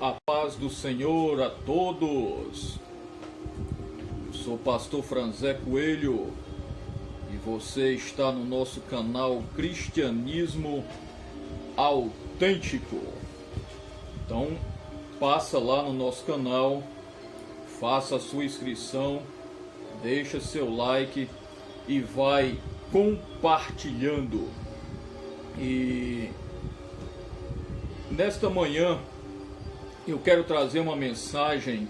A paz do Senhor a todos. Sou o pastor Franzé Coelho e você está no nosso canal Cristianismo Autêntico. Então, passa lá no nosso canal, faça a sua inscrição, deixa seu like e vai compartilhando. E nesta manhã eu quero trazer uma mensagem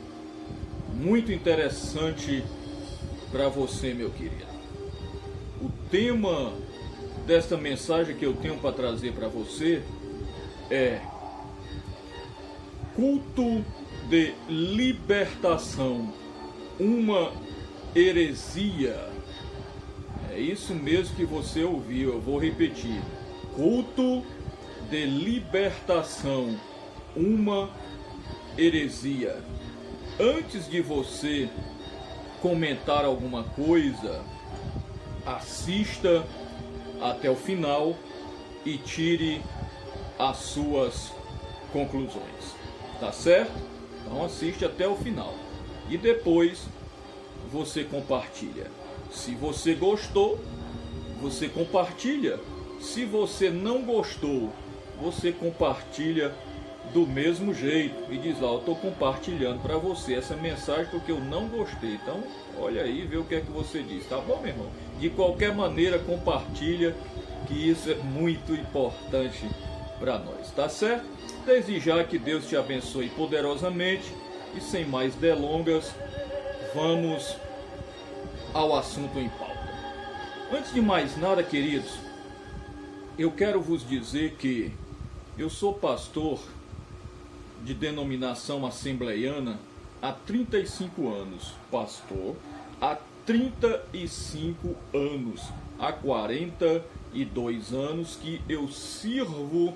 muito interessante para você, meu querido. O tema desta mensagem que eu tenho para trazer para você é culto de libertação, uma heresia. É isso mesmo que você ouviu, eu vou repetir. Culto de libertação, uma heresia. Antes de você comentar alguma coisa, assista até o final e tire as suas conclusões. Tá certo? Então assiste até o final e depois você compartilha. Se você gostou, você compartilha. Se você não gostou, você compartilha do mesmo jeito e diz: eu estou compartilhando para você essa mensagem porque eu não gostei. Então olha aí, vê o que é que você diz, tá bom, meu irmão? De qualquer maneira, compartilha, que isso é muito importante para nós, tá certo? Desde já que Deus te abençoe poderosamente e sem mais delongas, vamos ao assunto em pauta. Antes de mais nada, queridos, eu quero vos dizer que eu sou pastor de denominação assembleiana há 35 anos. Pastor há 35 anos. Há 42 anos que eu sirvo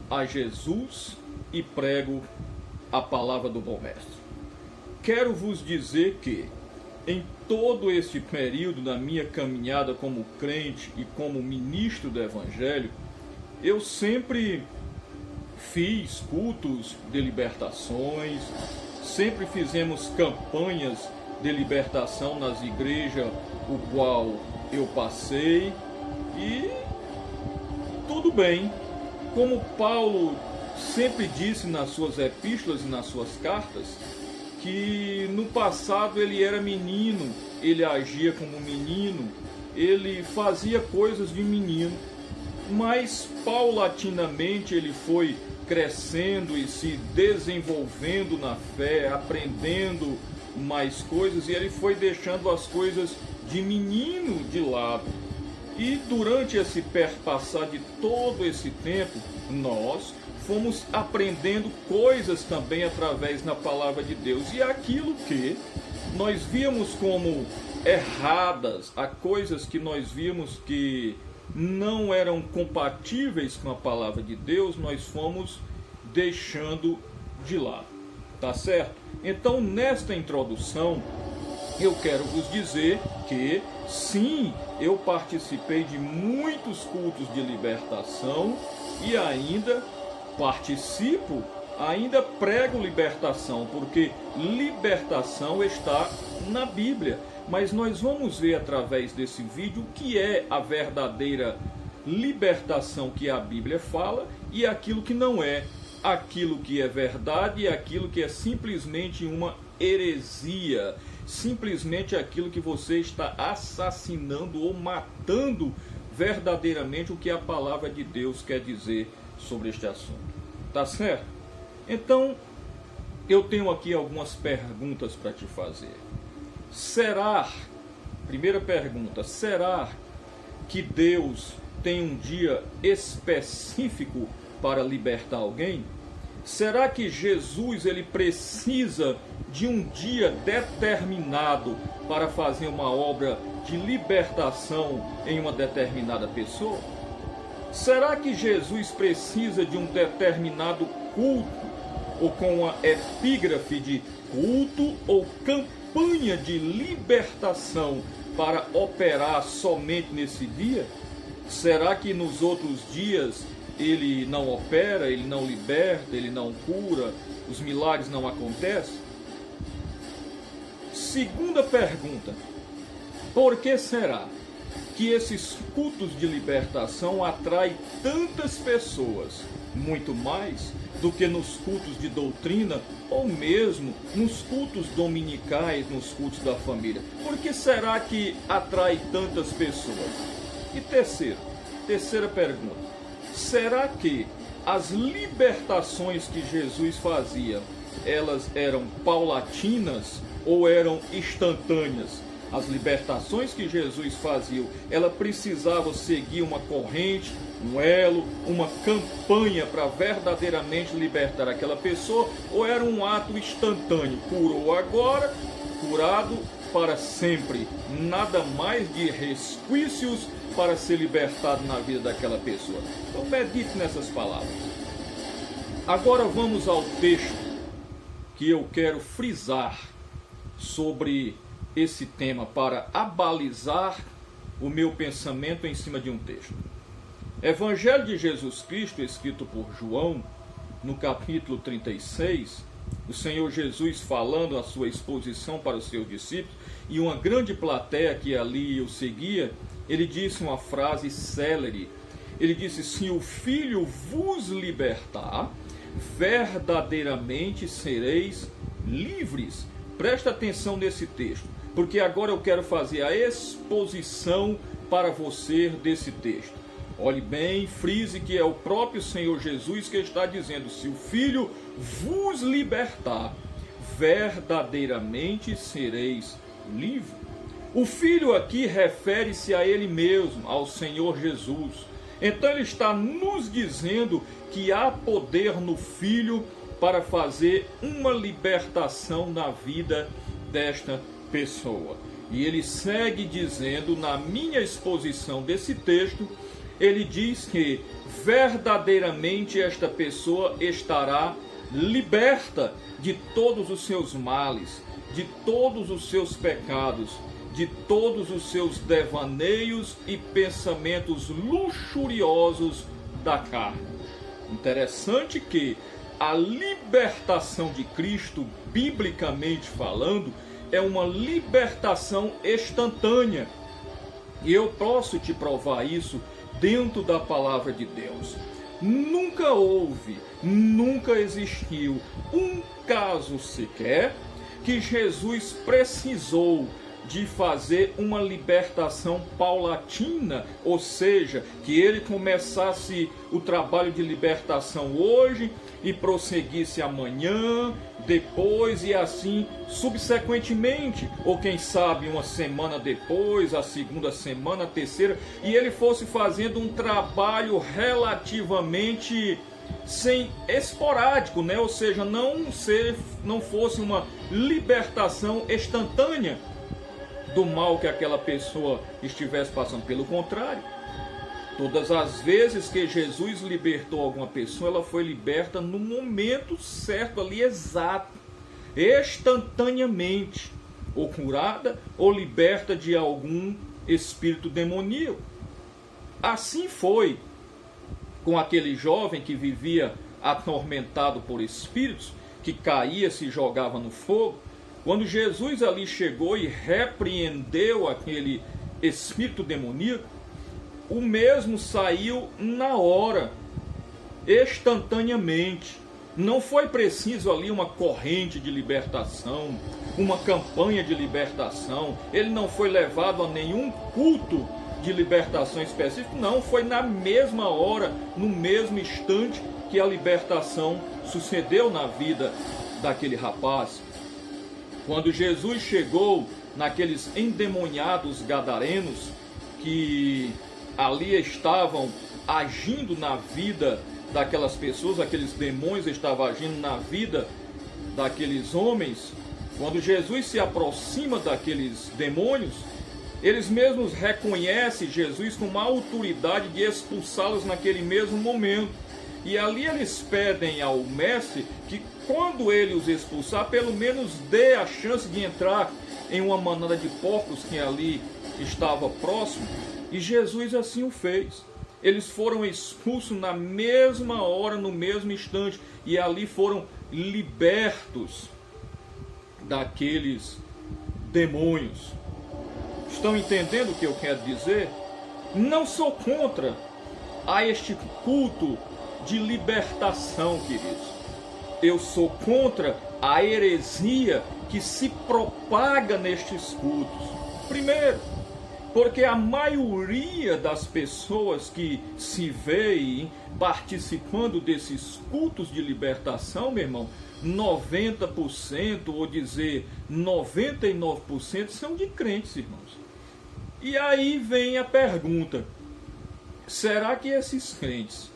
a Jesus e prego a palavra do bom mestre. Quero vos dizer que em todo este período da minha caminhada como crente e como ministro do Evangelho, eu sempre fiz cultos de libertações, sempre fizemos campanhas de libertação nas igrejas o qual eu passei e tudo bem. Como Paulo sempre disse nas suas epístolas e nas suas cartas, que no passado ele era menino, ele agia como menino, ele fazia coisas de menino, mas paulatinamente ele foi crescendo e se desenvolvendo na fé, aprendendo mais coisas, e ele foi deixando as coisas de menino de lado. E durante esse perpassar de todo esse tempo, nós fomos aprendendo coisas também através da palavra de Deus. E aquilo que nós víamos como erradas, há coisas que nós víamos que não eram compatíveis com a palavra de Deus, nós fomos deixando de lado. Tá certo? Então, nesta introdução, eu quero vos dizer que, sim, eu participei de muitos cultos de libertação e ainda participo, ainda prego libertação, porque libertação está na Bíblia. Mas nós vamos ver através desse vídeo o que é a verdadeira libertação que a Bíblia fala e aquilo que não é, aquilo que é verdade e aquilo que é simplesmente uma heresia, simplesmente aquilo que você está assassinando ou matando verdadeiramente o que a palavra de Deus quer dizer sobre este assunto. Tá certo? Então, eu tenho aqui algumas perguntas para te fazer. Primeira pergunta, será que Deus tem um dia específico para libertar alguém? Será que Jesus ele precisa de um dia determinado para fazer uma obra de libertação em uma determinada pessoa? Será que Jesus precisa de um determinado culto, ou com a epígrafe de culto ou campanha de libertação para operar somente nesse dia? Será que nos outros dias ele não opera, ele não liberta, ele não cura, os milagres não acontecem? Segunda pergunta: por que será que esses cultos de libertação atraem tantas pessoas, muito mais do que nos cultos de doutrina ou mesmo nos cultos dominicais, nos cultos da família? Por que será que atrai tantas pessoas? E terceira pergunta: será que as libertações que Jesus fazia, elas eram paulatinas ou eram instantâneas? As libertações que Jesus fazia, ela precisava seguir uma corrente, um elo, uma campanha para verdadeiramente libertar aquela pessoa, ou era um ato instantâneo? Curou agora, curado para sempre. Nada mais de resquícios para ser libertado na vida daquela pessoa. Então medite nessas palavras. Agora vamos ao texto que eu quero frisar sobre esse tema para abalizar o meu pensamento em cima de um texto. Evangelho de Jesus Cristo, escrito por João, no capítulo 36, o Senhor Jesus falando a sua exposição para os seus discípulos, e uma grande plateia que ali o seguia, ele disse uma frase célere. Ele disse: se o Filho vos libertar, verdadeiramente sereis livres. Presta atenção nesse texto, porque agora eu quero fazer a exposição para você desse texto. Olhe bem, frise que é o próprio Senhor Jesus que está dizendo: se o Filho vos libertar, verdadeiramente sereis livres. O Filho aqui refere-se a Ele mesmo, ao Senhor Jesus. Então ele está nos dizendo que há poder no Filho para fazer uma libertação na vida desta pessoa. E ele segue dizendo, na minha exposição desse texto, ele diz que verdadeiramente esta pessoa estará liberta de todos os seus males, de todos os seus pecados, de todos os seus devaneios e pensamentos luxuriosos da carne. Interessante que a libertação de Cristo, biblicamente falando, é uma libertação instantânea. E eu posso te provar isso dentro da palavra de Deus. Nunca houve, nunca existiu um caso sequer que Jesus precisou de fazer uma libertação paulatina, ou seja, que ele começasse o trabalho de libertação hoje e prosseguisse amanhã, depois e assim subsequentemente, ou quem sabe uma semana depois, a segunda semana, a terceira, e ele fosse fazendo um trabalho relativamente sem esporádico, né? Ou seja, não fosse uma libertação instantânea do mal que aquela pessoa estivesse passando. Pelo contrário, todas as vezes que Jesus libertou alguma pessoa, ela foi liberta no momento certo, ali exato, instantaneamente, ou curada ou liberta de algum espírito demoníaco. Assim foi com aquele jovem que vivia atormentado por espíritos, que caía, se jogava no fogo. Quando Jesus ali chegou e repreendeu aquele espírito demoníaco, o mesmo saiu na hora, instantaneamente. Não foi preciso ali uma corrente de libertação, uma campanha de libertação. Ele não foi levado a nenhum culto de libertação específico, não. Foi na mesma hora, no mesmo instante que a libertação sucedeu na vida daquele rapaz. Quando Jesus chegou naqueles endemoniados gadarenos que ali estavam agindo na vida daquelas pessoas, aqueles demônios estavam agindo na vida daqueles homens, quando Jesus se aproxima daqueles demônios, eles mesmos reconhecem Jesus com uma autoridade de expulsá-los naquele mesmo momento. E ali eles pedem ao mestre que quando ele os expulsar, pelo menos dê a chance de entrar em uma manada de porcos que ali estava próximo. E Jesus assim o fez. Eles foram expulsos na mesma hora, no mesmo instante, e ali foram libertos daqueles demônios. Estão entendendo o que eu quero dizer? Não sou contra a este culto de libertação, queridos. Eu sou contra a heresia que se propaga nestes cultos. Primeiro, porque a maioria das pessoas que se veem participando desses cultos de libertação, meu irmão, 90% ou dizer 99% são de crentes, irmãos. E aí vem a pergunta: será que esses crentes,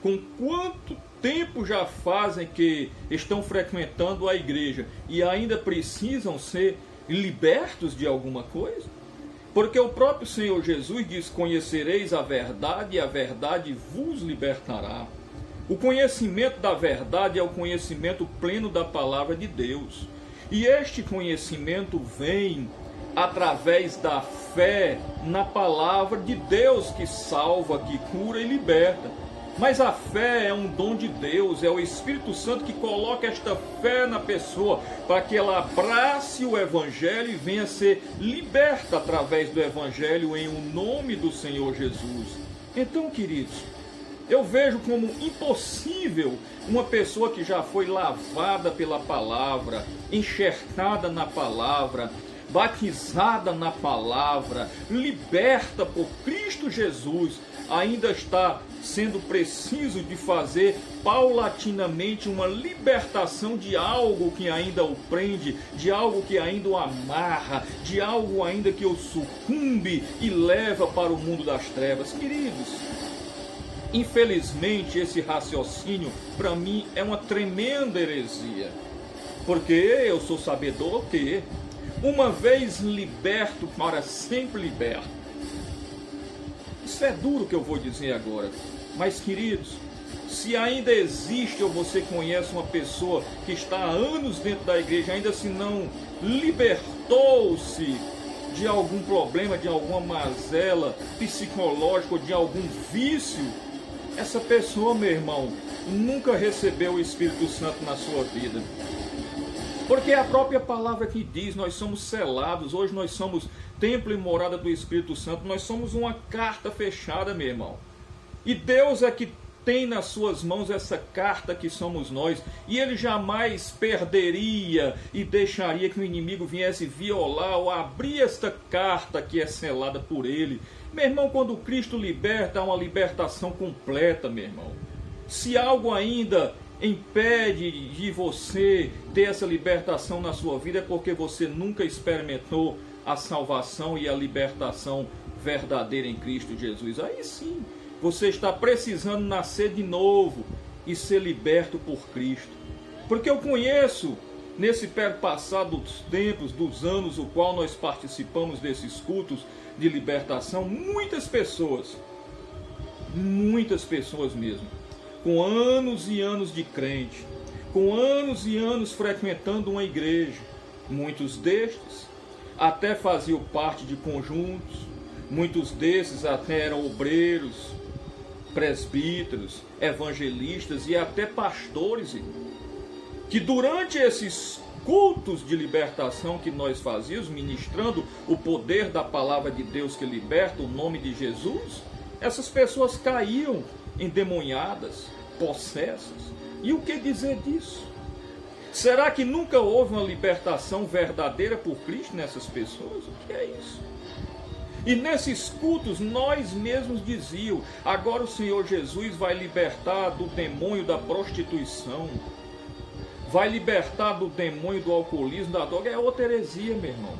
com quanto tempo já fazem que estão frequentando a igreja e ainda precisam ser libertos de alguma coisa? Porque o próprio Senhor Jesus diz: conhecereis a verdade e a verdade vos libertará. O conhecimento da verdade é o conhecimento pleno da palavra de Deus. E este conhecimento vem através da fé na palavra de Deus, que salva, que cura e liberta. Mas a fé é um dom de Deus, é o Espírito Santo que coloca esta fé na pessoa para que ela abrace o Evangelho e venha ser liberta através do Evangelho em nome do Senhor Jesus. Então, queridos, eu vejo como impossível uma pessoa que já foi lavada pela palavra, enxertada na palavra, batizada na palavra, liberta por Cristo Jesus, ainda está sendo preciso de fazer paulatinamente uma libertação de algo que ainda o prende, de algo que ainda o amarra, de algo ainda que o sucumbe e leva para o mundo das trevas. Queridos, infelizmente esse raciocínio para mim é uma tremenda heresia, porque eu sou sabedor que uma vez liberto, para sempre liberto. Isso é duro que eu vou dizer agora, mas queridos, se ainda existe ou você conhece uma pessoa que está há anos dentro da igreja, ainda se não libertou-se de algum problema, de alguma mazela psicológica ou de algum vício, essa pessoa, meu irmão, nunca recebeu o Espírito Santo na sua vida. Porque é a própria palavra que diz: nós somos selados, hoje nós somos templo e morada do Espírito Santo, nós somos uma carta fechada, meu irmão. E Deus é que tem nas suas mãos essa carta que somos nós, e Ele jamais perderia e deixaria que o inimigo viesse violar ou abrir esta carta que é selada por Ele. Meu irmão, quando Cristo liberta, há uma libertação completa, meu irmão. Se algo ainda impede de você ter essa libertação na sua vida, é porque você nunca experimentou a salvação e a libertação verdadeira em Cristo Jesus. Aí sim, você está precisando nascer de novo e ser liberto por Cristo. Porque eu conheço, nesse perpassar dos tempos, dos anos, o qual nós participamos desses cultos de libertação, muitas pessoas mesmo, com anos e anos de crente, com anos e anos frequentando uma igreja. Muitos destes até faziam parte de conjuntos, muitos desses até eram obreiros, presbíteros, evangelistas e até pastores, que durante esses cultos de libertação que nós fazíamos, ministrando o poder da palavra de Deus que liberta, o nome de Jesus, essas pessoas caíam endemoniadas, possessas. E o que dizer disso? Será que nunca houve uma libertação verdadeira por Cristo nessas pessoas? O que é isso? E nesses cultos nós mesmos dizíamos: agora o Senhor Jesus vai libertar do demônio da prostituição, vai libertar do demônio do alcoolismo, da droga. É outra heresia, meu irmão,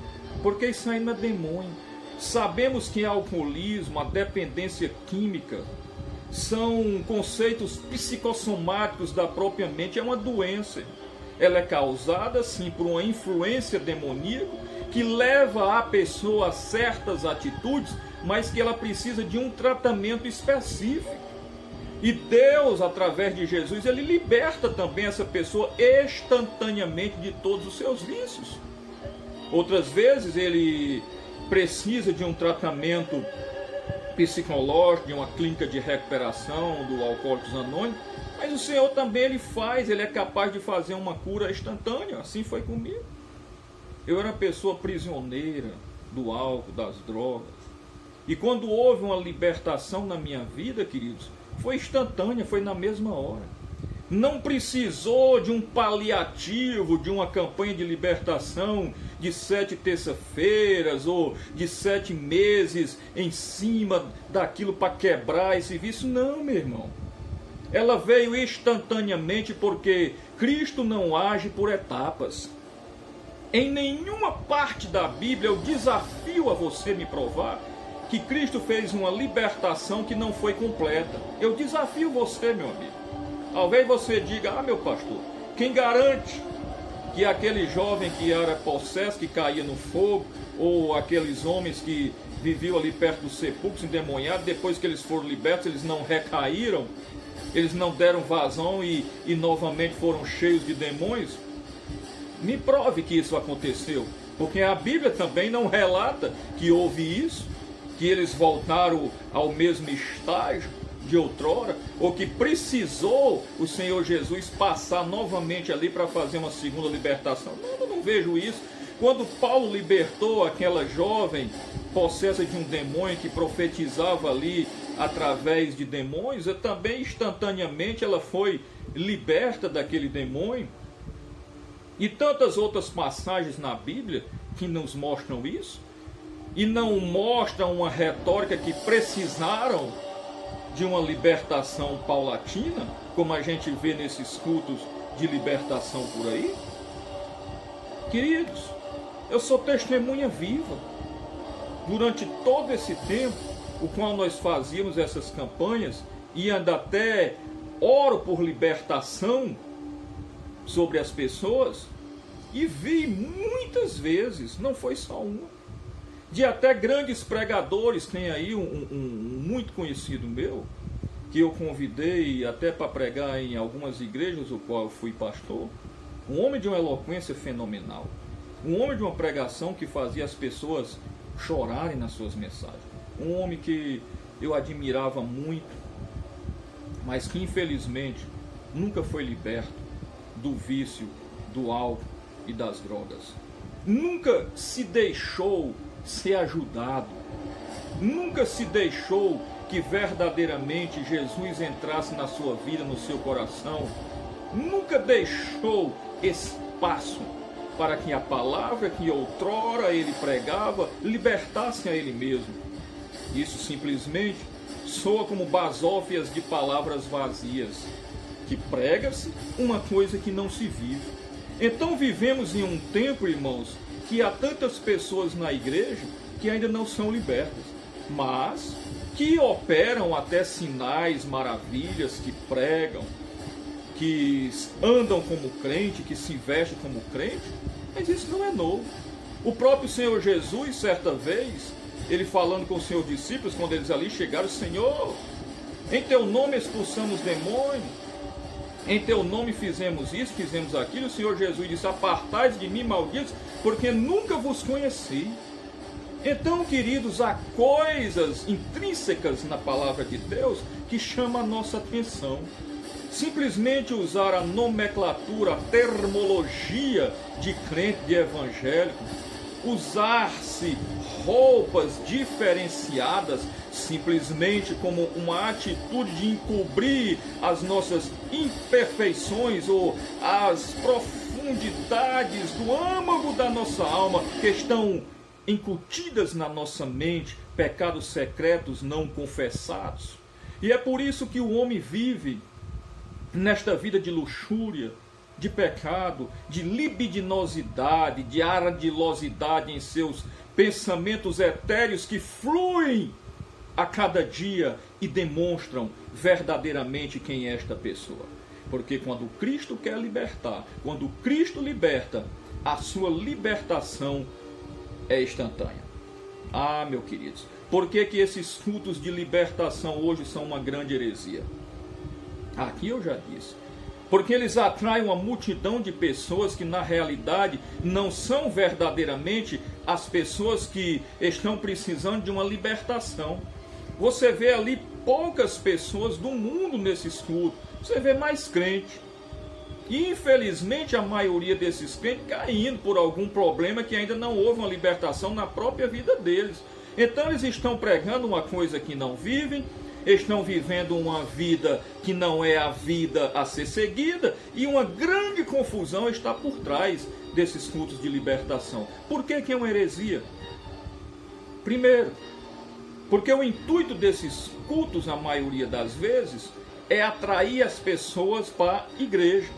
porque isso aí não é demônio. Sabemos que alcoolismo, a dependência química, são conceitos psicossomáticos da própria mente, é uma doença. Ela é causada, sim, por uma influência demoníaca que leva a pessoa a certas atitudes, mas que ela precisa de um tratamento específico. E Deus, através de Jesus, Ele liberta também essa pessoa instantaneamente de todos os seus vícios. Outras vezes Ele precisa de um tratamento psicológico, de uma clínica de recuperação do Alcoólicos Anônimos, mas o Senhor também ele é capaz de fazer uma cura instantânea. Assim foi comigo. Eu era uma pessoa prisioneira do álcool, das drogas. E quando houve uma libertação na minha vida, queridos, foi instantânea, foi na mesma hora. Não precisou de um paliativo, de uma campanha de libertação de 7 terça-feiras ou de 7 meses em cima daquilo para quebrar esse vício. Não, meu irmão. Ela veio instantaneamente porque Cristo não age por etapas. Em nenhuma parte da Bíblia eu desafio a você me provar que Cristo fez uma libertação que não foi completa. Eu desafio você, meu amigo. Talvez você diga, ah, meu pastor, quem garante que aquele jovem que era possesso, que caía no fogo, ou aqueles homens que viviam ali perto dos sepulcros endemoniados, depois que eles foram libertos, eles não recaíram, eles não deram vazão e novamente foram cheios de demônios? Me prove que isso aconteceu, porque a Bíblia também não relata que houve isso, que eles voltaram ao mesmo estágio de outrora, ou que precisou o Senhor Jesus passar novamente ali para fazer uma segunda libertação. Não, eu não vejo isso. Quando Paulo libertou aquela jovem possessa de um demônio que profetizava ali através de demônios, também instantaneamente ela foi liberta daquele demônio. E tantas outras passagens na Bíblia que nos mostram isso, e não mostram uma retórica que precisaram de uma libertação paulatina, como a gente vê nesses cultos de libertação por aí. Queridos, eu sou testemunha viva. Durante todo esse tempo, o qual nós fazíamos essas campanhas, e ainda até oro por libertação sobre as pessoas, e vi muitas vezes, não foi só uma, de até grandes pregadores. Tem aí um muito conhecido meu, que eu convidei até para pregar em algumas igrejas, o qual eu fui pastor, um homem de uma eloquência fenomenal, um homem de uma pregação que fazia as pessoas chorarem nas suas mensagens, um homem que eu admirava muito, mas que infelizmente nunca foi liberto do vício, do álcool e das drogas, nunca se deixou ser ajudado, nunca se deixou que verdadeiramente Jesus entrasse na sua vida, no seu coração, nunca deixou espaço para que a palavra que outrora ele pregava libertasse a ele mesmo. Isso simplesmente soa como basófias de palavras vazias, que prega-se uma coisa que não se vive. Então vivemos em um tempo, irmãos, que há tantas pessoas na igreja que ainda não são libertas, mas que operam até sinais, maravilhas, que pregam, que andam como crente, que se vestem como crente, mas isso não é novo. O próprio Senhor Jesus, certa vez, ele falando com os seus discípulos, quando eles ali chegaram, Senhor, em teu nome expulsamos demônios, em teu nome fizemos isso, fizemos aquilo. O Senhor Jesus disse, apartai-vos de mim, malditos, porque nunca vos conheci. Então, queridos, há coisas intrínsecas na palavra de Deus que chamam a nossa atenção. Simplesmente usar a nomenclatura, a termologia de crente, de evangélico, usar-se roupas diferenciadas, simplesmente como uma atitude de encobrir as nossas imperfeições ou as profundidades do âmago da nossa alma que estão incutidas na nossa mente, pecados secretos não confessados. E é por isso que o homem vive nesta vida de luxúria, de pecado, de libidinosidade, de ardilosidade em seus pensamentos etéreos que fluem a cada dia e demonstram verdadeiramente quem é esta pessoa. Porque quando Cristo quer libertar, quando Cristo liberta, a sua libertação é instantânea. Ah, meus queridos, por que esses cultos de libertação hoje são uma grande heresia? Aqui eu já disse. Porque eles atraem uma multidão de pessoas que na realidade não são verdadeiramente as pessoas que estão precisando de uma libertação. Você vê ali poucas pessoas do mundo nesses cultos. Você vê mais crente. E infelizmente a maioria desses crentes caindo por algum problema que ainda não houve uma libertação na própria vida deles. Então eles estão pregando uma coisa que não vivem, estão vivendo uma vida que não é a vida a ser seguida, e uma grande confusão está por trás desses cultos de libertação. Por que é uma heresia? Primeiro, porque o intuito desses cultos, a maioria das vezes, é atrair as pessoas para a igreja.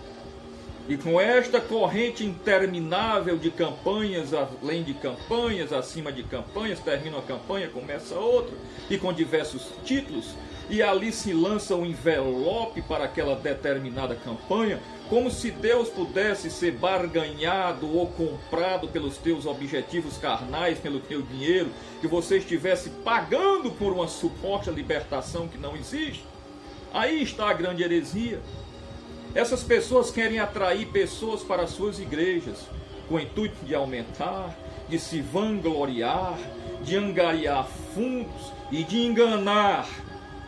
E com esta corrente interminável de campanhas, além de campanhas, acima de campanhas, termina uma campanha, começa outra, e com diversos títulos, e ali se lança um envelope para aquela determinada campanha, como se Deus pudesse ser barganhado ou comprado pelos teus objetivos carnais, pelo teu dinheiro, que você estivesse pagando por uma suposta libertação que não existe. Aí está a grande heresia. Essas pessoas querem atrair pessoas para as suas igrejas, com o intuito de aumentar, de se vangloriar, de angariar fundos e de enganar,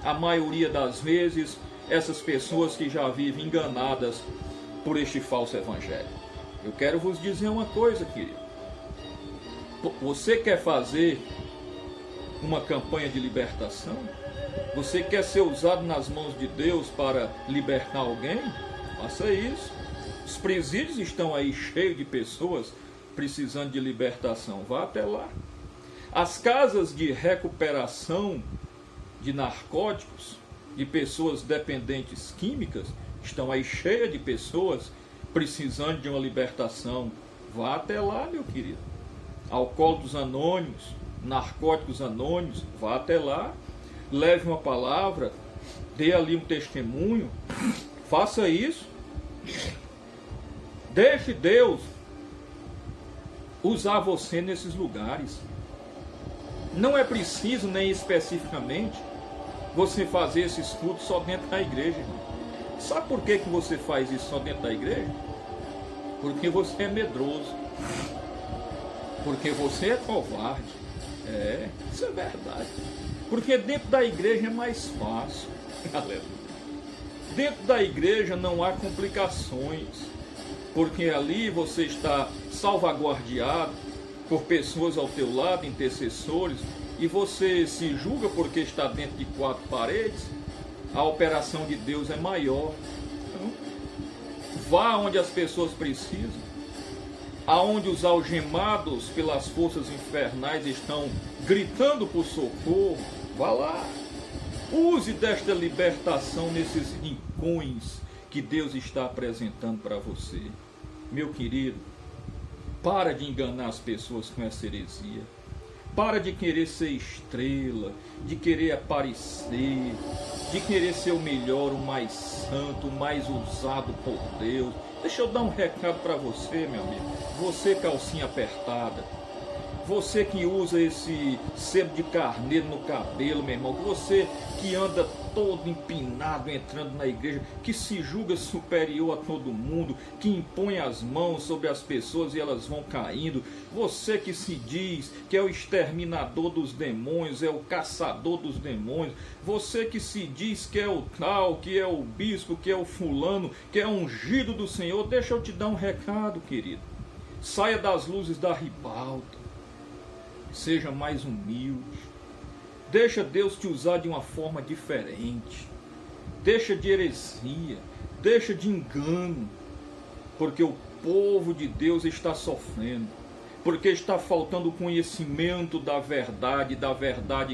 a maioria das vezes, essas pessoas que já vivem enganadas por este falso evangelho. Eu quero vos dizer uma coisa, querido. Você quer fazer uma campanha de libertação? Você quer ser usado nas mãos de Deus para libertar alguém? Faça isso. Os presídios estão aí cheios de pessoas precisando de libertação. Vá até lá. As casas de recuperação de narcóticos, de pessoas dependentes químicas, estão aí cheias de pessoas precisando de uma libertação. Vá até lá, meu querido. Alcoólicos anônimos, narcóticos anônimos, vá até lá. Leve uma palavra, dê ali um testemunho. Faça isso. Deixe Deus usar você nesses lugares. Não é preciso nem especificamente você fazer esses cultos só dentro da igreja. Sabe por que você faz isso só dentro da igreja? Porque você é medroso. Porque você é covarde. Isso é verdade. Porque dentro da igreja é mais fácil. Aleluia. Dentro da igreja não há complicações, porque ali você está salvaguardiado por pessoas ao teu lado, intercessores, e você se julga porque está dentro de quatro paredes. A operação de Deus é maior. Então, vá onde as pessoas precisam, aonde os algemados pelas forças infernais estão gritando por socorro. Vá lá. Use desta libertação nesses rincões que Deus está apresentando para você. Meu querido, para de enganar as pessoas com essa heresia. Para de querer ser estrela, de querer aparecer, de querer ser o melhor, o mais santo, o mais usado por Deus. Deixa eu dar um recado para você, meu amigo. Você, calcinha apertada. Você que usa esse sebo de carneiro no cabelo, meu irmão. Você que anda todo empinado entrando na igreja, que se julga superior a todo mundo, que impõe as mãos sobre as pessoas e elas vão caindo. Você que se diz que é o exterminador dos demônios, é o caçador dos demônios. Você que se diz que é o tal, que é o bispo, que é o fulano, que é ungido do Senhor. Deixa eu te dar um recado, querido. Saia das luzes da ribalta. Seja mais humilde. Deixa Deus te usar de uma forma diferente. Deixa de heresia. Deixa de engano. Porque o povo de Deus está sofrendo. Porque está faltando conhecimento da verdade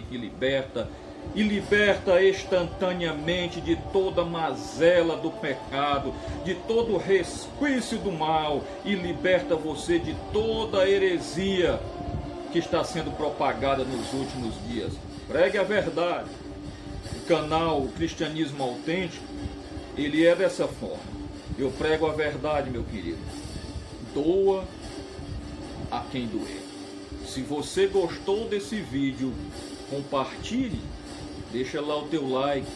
que liberta. E liberta instantaneamente de toda mazela do pecado, de todo resquício do mal. E liberta você de toda heresia que está sendo propagada nos últimos dias. Pregue a verdade. O canal Cristianismo Autêntico, ele é dessa forma. Eu prego a verdade, meu querido. Doa a quem doer. Se você gostou desse vídeo, compartilhe, deixa lá o teu like,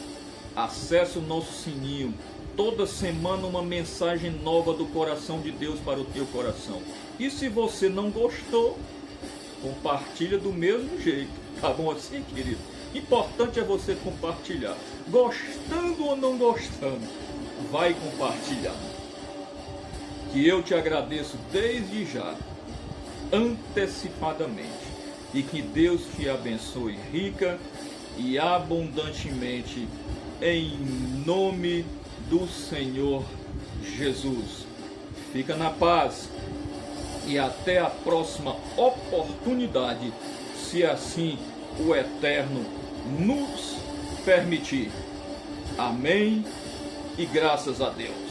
acesse o nosso sininho. Toda semana uma mensagem nova do coração de Deus para o teu coração. E se você não gostou, compartilha do mesmo jeito. Tá bom assim, querido? Importante é você compartilhar. Gostando ou não gostando, vai compartilhar. Que eu te agradeço desde já, antecipadamente. E que Deus te abençoe rica e abundantemente, em nome do Senhor Jesus. Fica na paz e até a próxima oportunidade, se assim o Eterno nos permitir. Amém e graças a Deus.